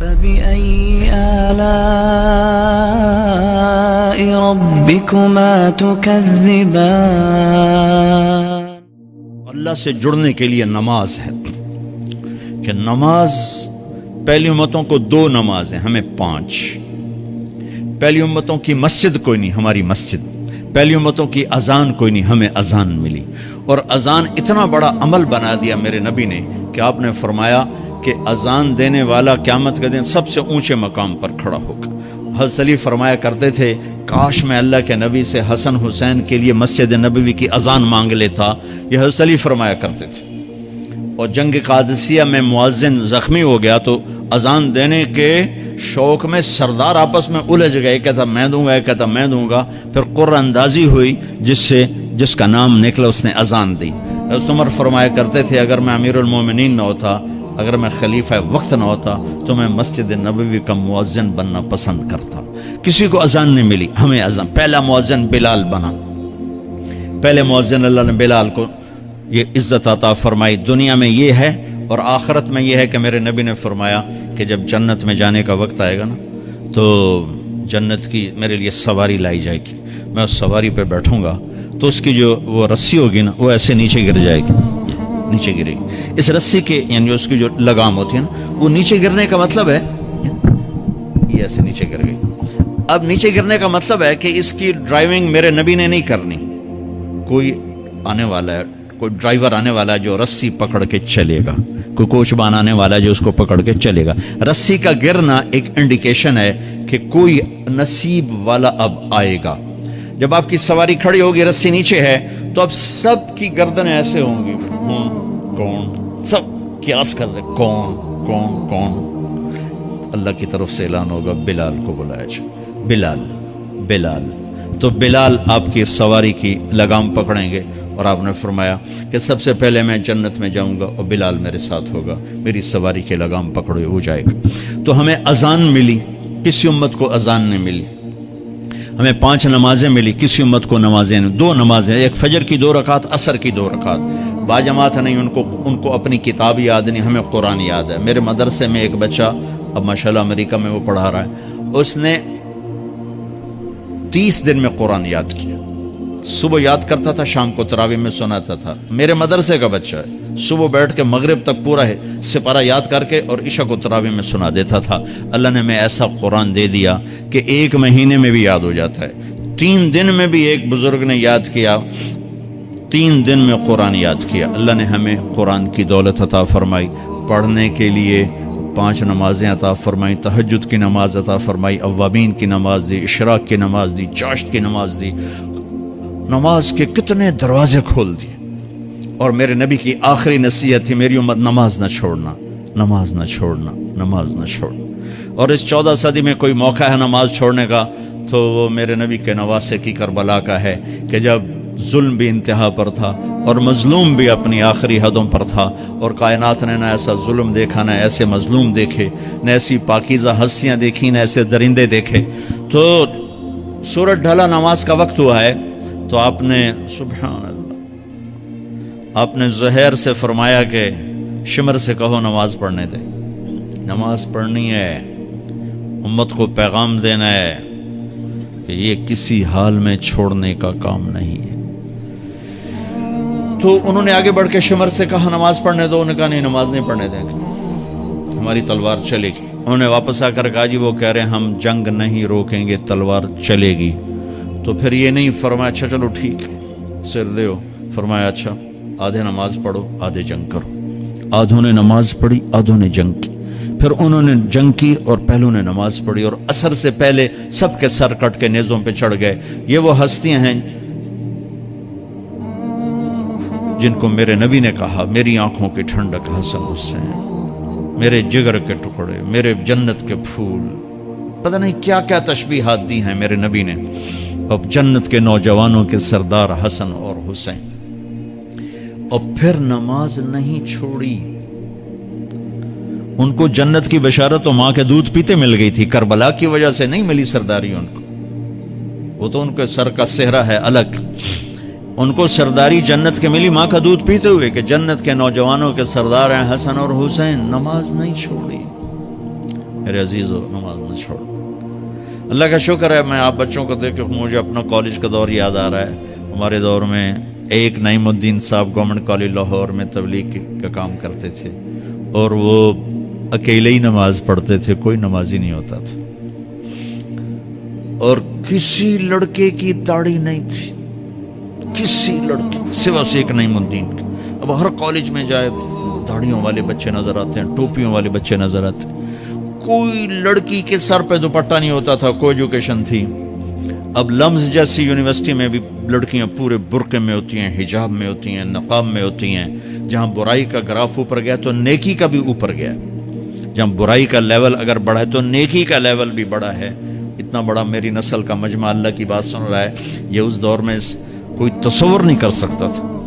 فبأي آلاء ربكما تكذبان۔ اللہ سے جڑنے کے لیے نماز ہے کہ نماز پہلی امتوں کو 2 نماز ہیں، ہمیں 5۔ پہلی امتوں کی مسجد کوئی نہیں، ہماری مسجد۔ پہلی امتوں کی اذان کوئی نہیں، ہمیں اذان ملی۔ اور اذان اتنا بڑا عمل بنا دیا میرے نبی نے کہ آپ نے فرمایا کہ اذان دینے والا قیامت کے دن سب سے اونچے مقام پر کھڑا ہوگا۔ حضرت علی فرمایا کرتے تھے کاش میں اللہ کے نبی سے حسن حسین کے لیے مسجد نبوی کی اذان مانگ لیتا، یہ حضرت علی فرمایا کرتے تھے۔ اور جنگ قادسیہ میں مؤذن زخمی ہو گیا تو اذان دینے کے شوق میں سردار آپس میں الجھ گئے، کہتا میں دوں گا، کہتا میں دوں گا۔ پھر قرہ اندازی ہوئی، جس کا نام نکلا اس نے اذان دی۔ حضرت عمر فرمایا کرتے تھے اگر میں امیر المومنین نہ ہوتا، اگر میں خلیفہ وقت نہ ہوتا تو میں مسجد نبوی کا مؤذن بننا پسند کرتا۔ کسی کو اذان نہیں ملی، ہمیں اذان۔ پہلا مؤذن بلال بنا، پہلے مؤذن اللہ نے بلال کو یہ عزت عطا فرمائی۔ دنیا میں یہ ہے اور آخرت میں یہ ہے کہ میرے نبی نے فرمایا کہ جب جنت میں جانے کا وقت آئے گا نا تو جنت کی میرے لیے سواری لائی جائے گی، میں اس سواری پہ بیٹھوں گا تو اس کی جو وہ رسی ہوگی نا وہ ایسے نیچے گر جائے گی، نیچے گرے گی۔ اس رسی کے یعنی اس کی جو لگام ہوتی ہے نا وہ نیچے گرنے کا مطلب ہے یہ ایسے نیچے گر گئی۔ اب نیچے گرنے کا مطلب ہے کہ اس کی ڈرائیونگ میرے نبی نے نہیں کرنی، کوئی آنے والا ہے، کوئی ڈرائیور آنے والا ہے جو رسی پکڑ کے چلے گا، کوئی کوچبان آنے والا ہے جو اس کو پکڑ کے چلے گا۔ رسی کا گرنا ایک انڈیکیشن ہے کہ کوئی نصیب والا اب آئے گا۔ جب آپ کی سواری کھڑی ہوگی، رسی نیچے ہے تو اب سب کی گردنیں ایسے ہوں گی، کون؟ سب قیاس کر رہے کون کون کون؟ اللہ کی طرف سے اعلان ہوگا بلال کو بلایا جائے، بلال بلال۔ تو بلال آپ کی سواری کی لگام پکڑیں گے اور آپ نے فرمایا کہ سب سے پہلے میں جنت میں جاؤں گا اور بلال میرے ساتھ ہوگا، میری سواری کی لگام پکڑے ہو جائے گا۔ تو ہمیں اذان ملی، کسی امت کو اذان نہیں ملی۔ ہمیں 5 نمازیں ملی، کسی امت کو نمازیں نہیں۔ 2 نمازیں، ایک فجر کی 2 رکعت، عصر کی 2 رکعت۔ باجماعت نہیں، ان کو اپنی کتاب یاد نہیں، ہمیں قرآن یاد ہے۔ میرے مدرسے میں ایک بچہ اب ماشاءاللہ امریکہ میں وہ پڑھا رہا ہے، اس نے 30 دن میں قرآن یاد کیا۔ صبح یاد کرتا تھا، شام کو تراویح میں سناتا تھا۔ میرے مدرسے کا بچہ ہے، صبح بیٹھ کے مغرب تک پورا ہے سپارہ یاد کر کے اور عشاء کو تراویح میں سنا دیتا تھا۔ اللہ نے ہمیں ایسا قرآن دے دیا کہ 1 مہینے میں بھی یاد ہو جاتا ہے۔ 3 دن میں بھی ایک بزرگ نے یاد کیا، 3 دن میں قرآن یاد کیا۔ اللہ نے ہمیں قرآن کی دولت عطا فرمائی، پڑھنے کے لیے 5 نمازیں عطا فرمائی، تہجد کی نماز عطا فرمائی، اوابین کی نماز دی، اشراق کی نماز دی، چاشت کی نماز دی۔ نماز کے کتنے دروازے کھول دیے۔ اور میرے نبی کی آخری نصیحت تھی میری امت نماز نہ چھوڑنا، نماز نہ چھوڑنا، نماز نہ چھوڑنا۔ اور اس 14 صدی میں کوئی موقع ہے نماز چھوڑنے کا تو وہ میرے نبی کے نواسے کی کربلا کا ہے کہ جب ظلم بھی انتہا پر تھا اور مظلوم بھی اپنی آخری حدوں پر تھا، اور کائنات نے نہ ایسا ظلم دیکھا، نہ ایسے مظلوم دیکھے، نہ ایسی پاکیزہ ہستیاں دیکھی، نہ ایسے درندے دیکھے۔ تو سورج ڈھلا، نماز کا وقت ہوا ہے، تو آپ نے سبحان اللہ، آپ نے زہیر سے فرمایا کہ شمر سے کہو نماز پڑھنے دے۔ نماز پڑھنی ہے، امت کو پیغام دینا ہے کہ یہ کسی حال میں چھوڑنے کا کام نہیں ہے۔ تو انہوں نے آگے بڑھ کے شمر سے کہا نماز پڑھنے دو، انہوں نے کہا نہیں نماز نہیں پڑھنے دیں گے، ہماری تلوار چلے گی۔ انہوں نے واپس آ کر کہا جی وہ کہہ رہے ہیں ہم جنگ نہیں روکیں گے، تلوار چلے گی۔ تو پھر یہ نہیں فرمایا اچھا چلو ٹھیک ہے سر دیو، فرمایا اچھا آدھے نماز پڑھو آدھے جنگ کرو۔ آدھوں نے نماز پڑھی، آدھوں نے جنگ کی۔ پھر انہوں نے جنگ کی اور پہلوں نے نماز پڑھی، اور عصر سے پہلے سب کے سر کٹ کے نیزوں پہ چڑھ گئے۔ یہ وہ ہستیاں ہیں جن کو میرے نبی نے کہا میری آنکھوں کی ٹھنڈک حسن حسین، میرے جگر کے ٹکڑے، میرے جنت کے پھول، پتہ نہیں کیا کیا تشبیہات دی ہیں میرے نبی نے۔ اب جنت کے نوجوانوں کے سردار حسن اور حسین۔ اور پھر نماز نہیں چھوڑی۔ ان کو جنت کی بشارت تو ماں کے دودھ پیتے مل گئی تھی، کربلا کی وجہ سے نہیں ملی سرداری ان کو، وہ تو ان کے سر کا صحرا ہے الگ۔ ان کو سرداری جنت کے ملی ماں کا دودھ پیتے ہوئے کہ جنت کے نوجوانوں کے سردار ہیں حسن اور حسین۔ نماز نہیں چھوڑی۔ میرے عزیزو نماز نہ چھوڑ. اللہ کا شکر ہے میں آپ بچوں کو دیکھ کے مجھے اپنا کالج کا دور یاد آ رہا ہے. ہمارے دور میں ایک نعیم الدین صاحب گورنمنٹ کالج لاہور میں تبلیغ کا کام کرتے تھے اور وہ اکیلے ہی نماز پڑھتے تھے, کوئی نمازی نہیں ہوتا تھا اور کسی لڑکے کی داڑھی نہیں تھی, کسی لڑکی سوا سے ایک نعیم الدین کی. اب ہر کالج میں جائے داڑھیوں والے بچے نظر آتے ہیں, ٹوپیوں والے بچے نظر آتے ہیں. کوئی لڑکی کے سر پہ دوپٹہ نہیں ہوتا تھا, کوئی ایجوکیشن تھی. اب لمز جیسی یونیورسٹی میں بھی لڑکیاں پورے برقعے میں ہوتی ہیں, حجاب میں ہوتی ہیں, نقاب میں ہوتی ہیں. جہاں برائی کا گراف اوپر گیا تو نیکی کا بھی اوپر گیا. جہاں برائی کا لیول اگر بڑھا ہے تو نیکی کا لیول بھی بڑا ہے. اتنا بڑا میری نسل کا مجمع اللہ کی بات سن رہا ہے, یہ اس دور میں کوئی تصور نہیں کر سکتا تھا.